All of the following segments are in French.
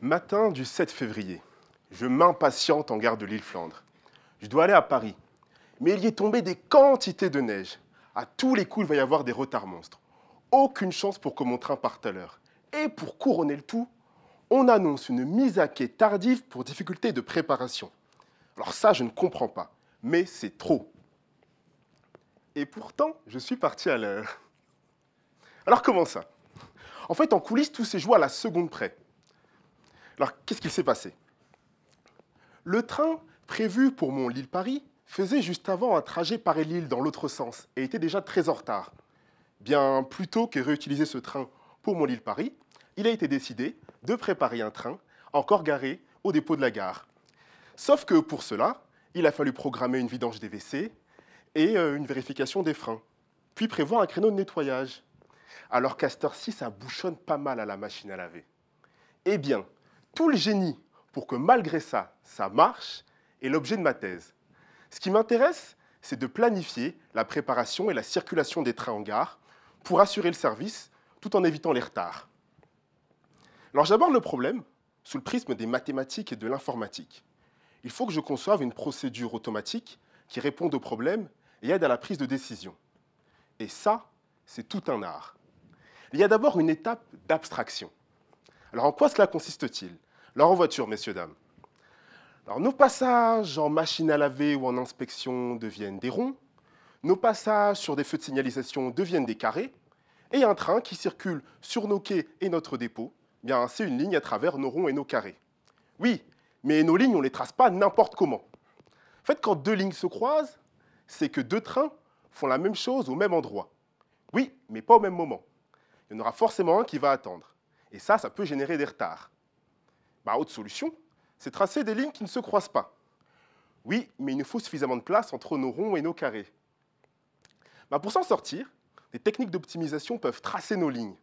Matin du 7 février, je m'impatiente en gare de l'île Flandre. Je dois aller à Paris, mais il y est tombé des quantités de neige. À tous les coups, il va y avoir des retards monstres. Aucune chance pour que mon train parte à l'heure. Et pour couronner le tout, on annonce une mise à quai tardive pour difficulté de préparation. Alors ça, je ne comprends pas, mais c'est trop. Et pourtant, je suis parti à l'heure. Alors comment ça? En fait, en coulisses, tout s'est joué à la seconde près. Alors, qu'est-ce qu'il s'est passé? Le train prévu pour mon Lille-Paris faisait juste avant un trajet Paris-Lille dans l'autre sens et était déjà très en retard. Bien, plutôt que réutiliser ce train pour mon Lille-Paris, il a été décidé de préparer un train encore garé au dépôt de la gare. Sauf que pour cela, il a fallu programmer une vidange des WC et une vérification des freins, puis prévoir un créneau de nettoyage. Alors qu'à cette heure-ci, ça bouchonne pas mal à la machine à laver. Eh bien, tout le génie pour que malgré ça, ça marche est l'objet de ma thèse. Ce qui m'intéresse, c'est de planifier la préparation et la circulation des trains en gare pour assurer le service tout en évitant les retards. Alors j'aborde le problème sous le prisme des mathématiques et de l'informatique. Il faut que je conçoive une procédure automatique qui réponde aux problèmes et aide à la prise de décision. Et ça, c'est tout un art. Il y a d'abord une étape d'abstraction. Alors en quoi cela consiste-t-il? Alors en voiture, messieurs, dames. Alors nos passages en machine à laver ou en inspection deviennent des ronds, nos passages sur des feux de signalisation deviennent des carrés, et un train qui circule sur nos quais et notre dépôt, bien c'est une ligne à travers nos ronds et nos carrés. Oui, mais nos lignes, on ne les trace pas n'importe comment. En fait, quand deux lignes se croisent, c'est que deux trains font la même chose au même endroit. Oui, mais pas au même moment. Il y en aura forcément un qui va attendre. Et ça peut générer des retards. Autre solution, c'est tracer des lignes qui ne se croisent pas. Oui, mais il nous faut suffisamment de place entre nos ronds et nos carrés. Pour s'en sortir, des techniques d'optimisation peuvent tracer nos lignes.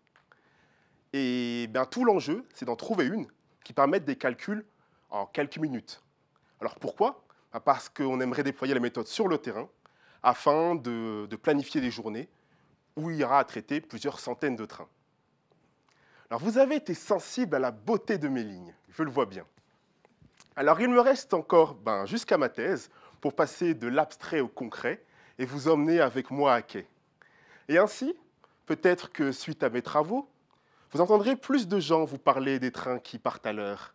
Et tout l'enjeu, c'est d'en trouver une qui permette des calculs en quelques minutes. Alors pourquoi? Parce qu'on aimerait déployer la méthode sur le terrain afin de planifier des journées où il y aura à traiter plusieurs centaines de trains. Alors vous avez été sensible à la beauté de mes lignes, je le vois bien. Alors il me reste encore jusqu'à ma thèse pour passer de l'abstrait au concret et vous emmener avec moi à quai. Et ainsi, peut-être que suite à mes travaux, vous entendrez plus de gens vous parler des trains qui partent à l'heure